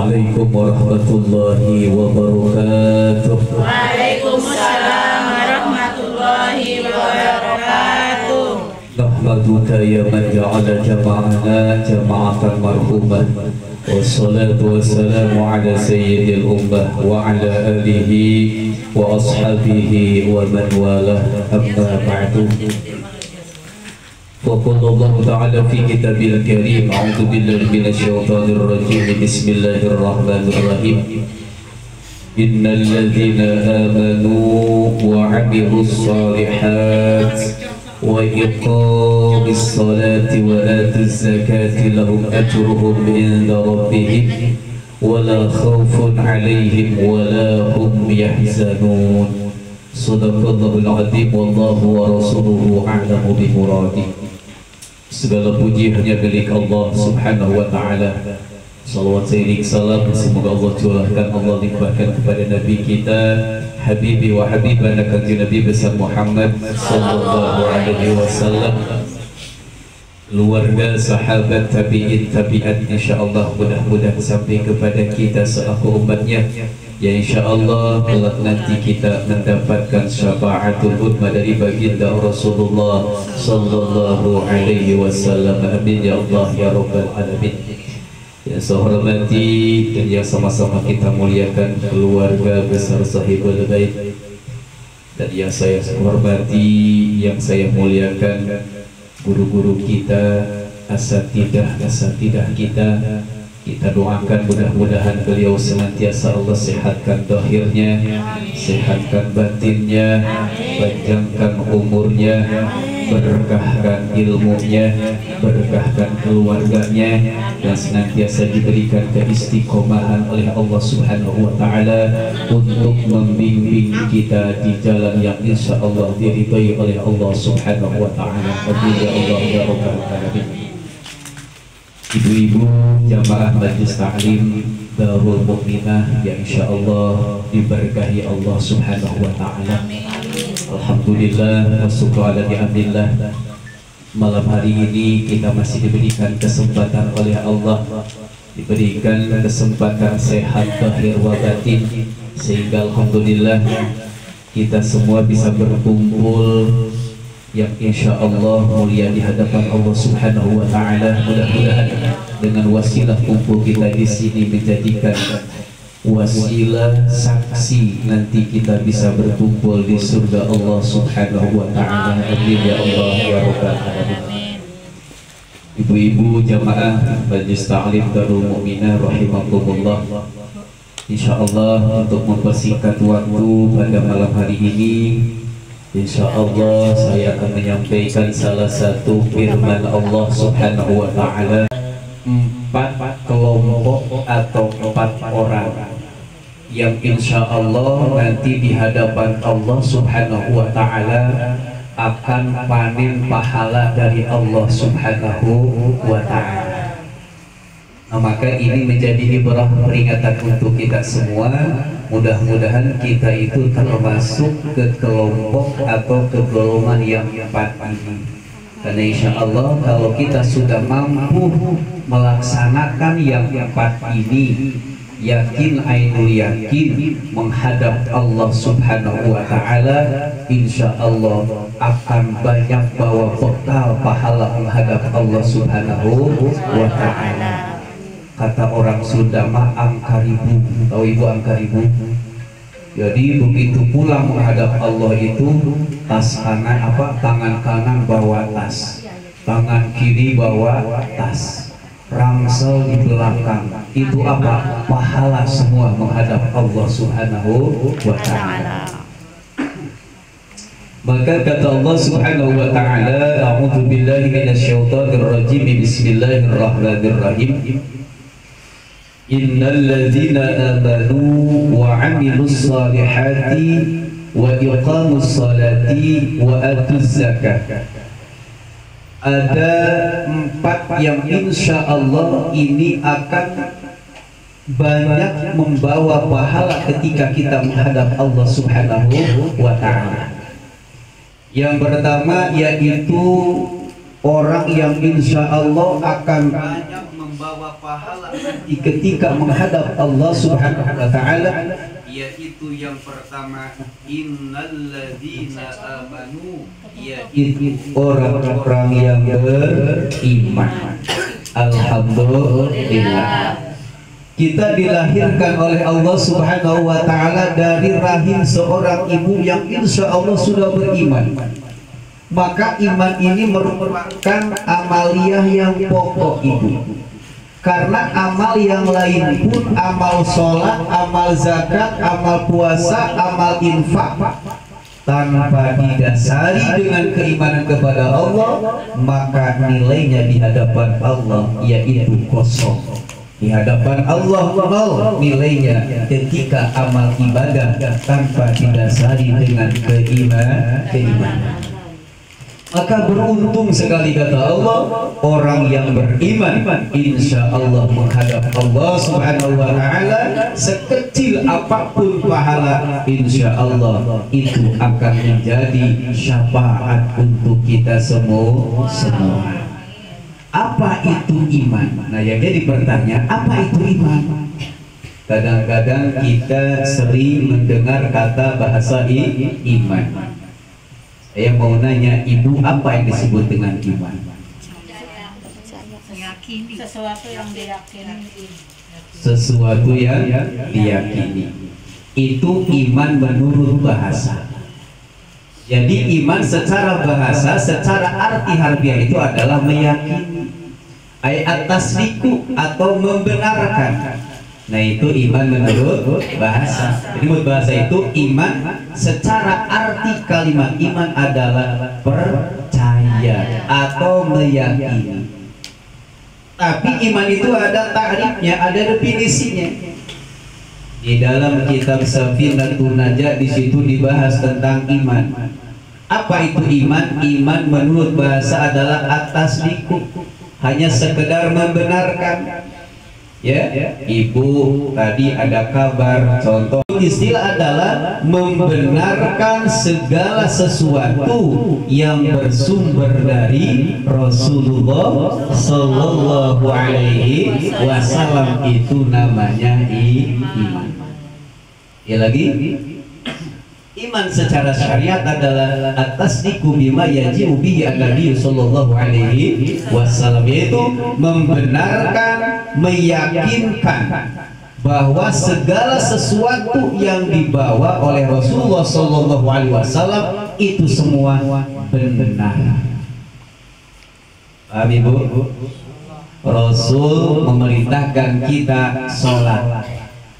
Assalamualaikum warahmatullahi wabarakatuh. Waalaikumsalam warahmatullahi wabarakatuh. Nahmaduka ya man ja'ala jama'ana jama'atan marhumah. Wassalatu wassalamu ala sayyidil ummah wa ala alihi wa ashabihi wa man walah, amma ba'du. وقال الله تعالى في كتابه الكريم أعوذ بالله من الشيطان الرجيم بسم الله الرحمن الرحيم إن الذين آمنوا وعملوا الصالحات وإقام الصلاة وآتوا الزكاة لهم أجرهم عند ربهم ولا خوف عليهم ولا هم يحزنون صدق الله العظيم والله ورسوله أعلم بمراده. Segala puji hanya milik Allah Subhanahu wa Ta'ala. Salawat seiring salam semoga Allah curahkan, Allah limpahkan kepada Nabi kita, Habibi wa Habibana Kanjeng Nabi besar Muhammad sallallahu alaihi wasallam, keluarga, sahabat, tabi'in, tabi'at, insyaallah mudah-mudahan sampai kepada kita selaku umatnya. Ya insyaallah kelak nanti kita mendapatkan syafaatul uzma dari baginda Rasulullah sallallahu alaihi wasallam. Amin ya Allah ya rabbal alamin. Yang saya hormati dan yang sama-sama kita muliakan keluarga besar Sahibul Bait, dan yang saya hormati, yang saya muliakan guru-guru kita, asatidah kita. Kita doakan mudah-mudahan beliau senantiasa Allah sehatkan zahirnya, sehatkan batinnya, panjangkan umurnya, berkahkan ilmunya, berkahkan keluarganya, dan senantiasa diberikan keistiqomahan oleh Allah Subhanahu wa Ta'ala untuk membimbing kita di jalan yang insya Allah diridhai oleh Allah Subhanahu wa Ta'ala. Amin ya Allah ya rabbal alamin. Ibu-ibu jamaah Majelis Ta'lim Darul Mu'minah yang insya Allah diberkahi Allah Subhanahu wa Ta'ala. Alhamdulillah wa syukru ala ni'amillah. Malam hari ini kita masih diberikan kesempatan oleh Allah, diberikan kesempatan sehat zahir wa batin, sehingga alhamdulillah kita semua bisa berkumpul yang insya Allah mulia di hadapan Allah Subhanahu wa Ta'ala. Mudah-mudahan dengan wasilah kumpul kita di sini menjadikan wasilah saksi nanti kita bisa berkumpul di surga Allah Subhanahu wa Ta'ala. Amin ya Allah ya rabbal alamin. Ibu-ibu jamaah Majelis Ta'lim Darul Mu'minah rahimakumullah, insya Allah untuk mempersingkat waktu pada malam hari ini, insya Allah saya akan menyampaikan salah satu firman Allah Subhanahu wa Ta'ala. 4 kelompok atau 4 orang yang insya Allah nanti di hadapan Allah Subhanahu wa Ta'ala akan panen pahala dari Allah Subhanahu wa Ta'ala. Nah, maka ini menjadi ibrah peringatan untuk kita semua. Mudah-mudahan kita itu termasuk ke kelompok atau ke golongan yang 4 ini. Karena insya Allah kalau kita sudah mampu melaksanakan yang 4 ini, yakin ainul yakin menghadap Allah Subhanahu wa Ta'ala, insya Allah akan banyak bawa bekal pahala menghadap Allah Subhanahu wa Ta'ala. Kata orang Sunda mah angka ribu. Tahu ibu angka ribu? Jadi begitu pulang menghadap Allah itu, tas kanan tangan kanan bawa tas, tangan kiri bawa tas, rangsel di belakang. Itu apa? Pahala semua menghadap Allah Subhanahu wa Ta'ala. Maka kata Allah Subhanahu wa Ta'ala, a'udzu billahi minasyaitonir rajim, bismillahirrahmanirrahim. Innal ladzina amanu wa 'amilus salihati wa iqamus salati wa atuz zakah. Ada 4 yang insya Allah ini akan banyak membawa pahala ketika kita menghadap Allah Subhanahu wa Ta'ala. Yang pertama yaitu orang yang insya Allah akan banyak membawa pahala ketika menghadap Allah Subhanahu wa taala, yaitu yang pertama innalladzina amanu, yaitu orang-orang yang beriman. Alhamdulillah, kita dilahirkan oleh Allah Subhanahu wa taala dari rahim seorang ibu yang insya Allah sudah beriman. Maka iman ini merupakan amaliyah yang pokok ibu. Karena amal yang lain pun, amal sholat, amal zakat, amal puasa, amal infak, tanpa didasari dengan keimanan kepada Allah, maka nilainya di hadapan Allah yaitu kosong. Di hadapan Allah nol nilainya ketika amal ibadah tanpa didasari dengan keimanan. Maka beruntung sekali kata Allah, orang yang beriman insya Allah menghadap Allah Subhanahu wa taala, sekecil apapun pahala insya Allah itu akan menjadi syafaat untuk kita semua. Apa itu iman? Nah, yang jadi pertanyaan, apa itu iman? Kadang-kadang kita sering mendengar kata bahasa iman. Saya mau nanya ibu, apa yang disebut dengan iman? Sesuatu yang diyakini. Sesuatu yang diyakini. Itu iman menurut bahasa. Jadi iman secara bahasa, secara arti harfiah itu adalah meyakini. At-tasdiqu atau membenarkan. Nah, itu iman menurut bahasa. Jadi menurut bahasa itu iman secara arti kalimat iman adalah percaya atau meyakini. Tapi iman itu ada takrifnya, ada definisinya. Di dalam kitab Safinatun Najah di situ dibahas tentang iman. Apa itu iman? Iman menurut bahasa adalah at-tasdiqu, hanya sekedar membenarkan. Ya, ibu tadi ada kabar, contoh istilah adalah membenarkan segala sesuatu yang bersumber dari Rasulullah Sallallahu Alaihi Wasallam, itu namanya iman. Ya lagi, iman secara syariat adalah at-tasdiqu bima yajibu bihi an-nabi sallallahu alaihi wasallam, yaitu membenarkan, meyakinkan bahwa segala sesuatu yang dibawa oleh Rasulullah sallallahu alaihi wasallam itu semua benar. Paham Ibu? Rasul memerintahkan kita sholat,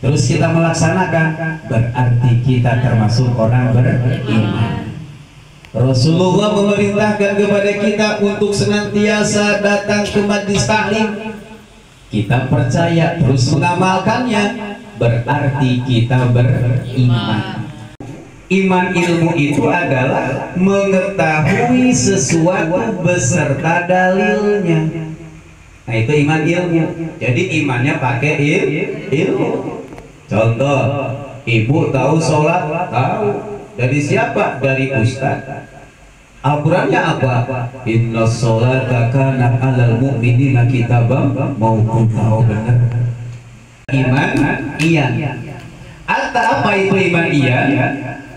terus kita melaksanakan, berarti kita termasuk orang beriman. Rasulullah memerintahkan kepada kita untuk senantiasa datang ke majlis taklim, kita percaya terus mengamalkannya, berarti kita beriman. Iman ilmu itu adalah mengetahui sesuatu beserta dalilnya. Nah, itu iman ilmu. Jadi imannya pakai ilmu. Contoh, ibu tahu sholat? Tahu. Dari siapa? Dari ustaz. Aturannya apa? Inna sholata kanat 'alal mu'minina kitaban mauquta. Oh, benar. Iman iyan. Apa itu iman iyan?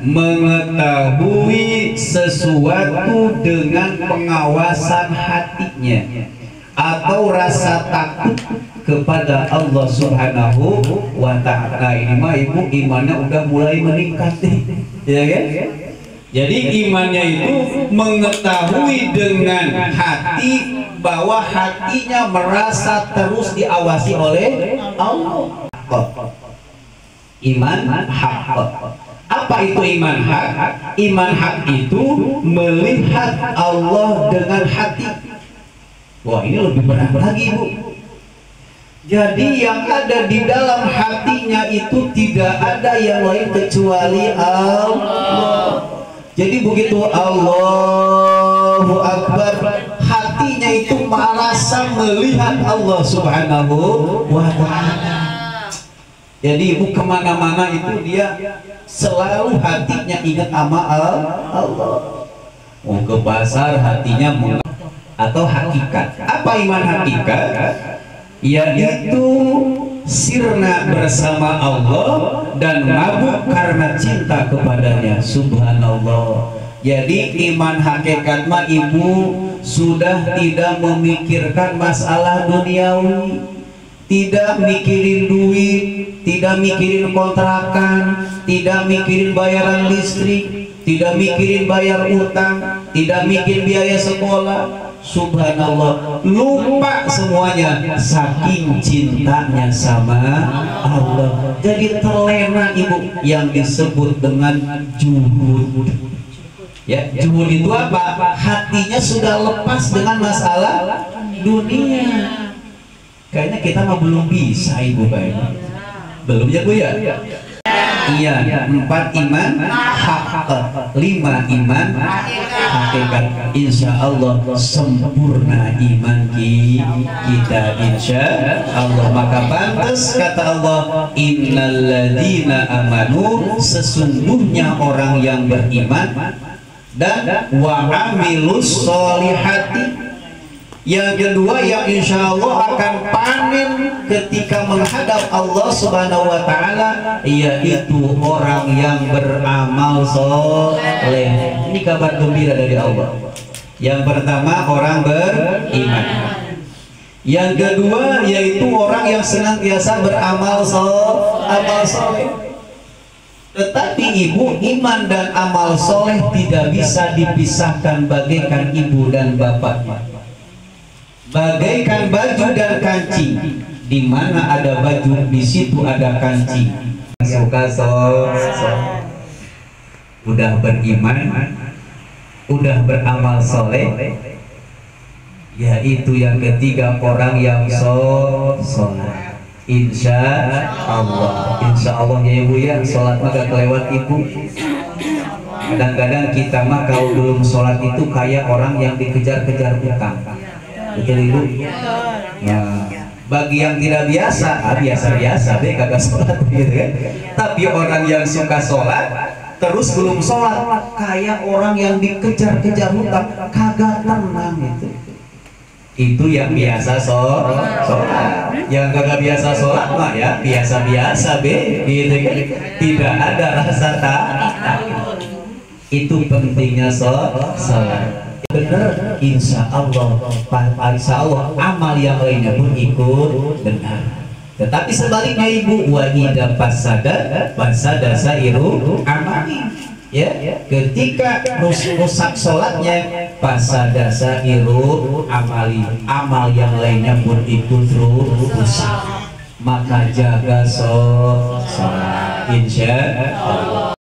Mengetahui sesuatu dengan pengawasan hatinya atau rasa takut kepada Allah Subhanahu wa ta'ala. Ini mah ibu imannya udah mulai meningkat nih, ya kan? Jadi imannya itu mengetahui dengan hati bahwa hatinya merasa terus diawasi oleh Allah. Iman hak. Apa itu iman hak? Iman hak itu melihat Allah dengan hati. Wah, ini lebih berat lagi, Bu. Jadi yang ada di dalam hatinya itu tidak ada yang lain kecuali Allah. Jadi begitu Allahu Akbar, hatinya itu merasa melihat Allah Subhanahu wa ta'ala. Jadi ibu kemana-mana itu dia selalu hatinya ingat sama Allah. Mau ke pasar hatinya atau hakikat. Apa iman hakikat? yaitu sirna bersama Allah dan mabuk karena cinta kepadanya. Subhanallah. Jadi iman hakikat mah ibu sudah tidak memikirkan masalah duniawi, tidak mikirin duit, tidak mikirin kontrakan, tidak mikirin bayaran listrik, tidak mikirin bayar utang, tidak mikirin biaya sekolah. Subhanallah, lupa semuanya saking cintanya sama Allah. Jadi terlena ibu yang disebut dengan juhud. Ya, juhud itu apa? Hatinya sudah lepas dengan masalah dunia. Kayaknya kita mah belum bisa ibu baik. Belum ya bu ya? Iya, 4 iman hak, 5 iman hakikat. Insya Allah sempurna iman kita insya Allah. Maka pantas kata Allah, innalladzina amanu, sesungguhnya orang yang beriman dan wa amilus solihati. Yang kedua yang insya Allah akan panen ketika menghadap Allah Subhanahu wa Ta'ala, yaitu orang yang beramal soleh. Ini kabar gembira dari Allah. Yang pertama orang beriman. Yang kedua yaitu orang yang senantiasa beramal soleh. Tetapi ibu, iman dan amal soleh tidak bisa dipisahkan bagaikan ibu dan bapaknya. Bagaikan baju dan kancing, di mana ada baju di situ ada kancing. Suka udah beriman, udah beramal soleh, yaitu yang ketiga orang yang soleh. Insya Allah ya ibu ya, sholat mah gak kelewat ibu. Kadang-kadang kita mah kalau belum sholat itu kayak orang yang dikejar-kejar utang. Betul ibu? Nah, bagi yang tidak biasa, biasa-biasa deh kagak sholat gitu kan. Tapi orang yang suka sholat terus belum sholat kayak orang yang dikejar-kejar hutang, kagak tenang itu. Itu yang biasa sholat. Yang kagak biasa sholat mah ya biasa-biasa be, gitu kan. Tidak ada rasa takut. Itu pentingnya sholat. Benar, insya Allah amal yang lainnya pun ikut benar. Tetapi sebaliknya ibu, wa idza fasada sairu amali. Ya, ketika rusak sholatnya, fasada sairu amali, amal yang lainnya pun ikut rusak. Maka jaga sholat insya Allah.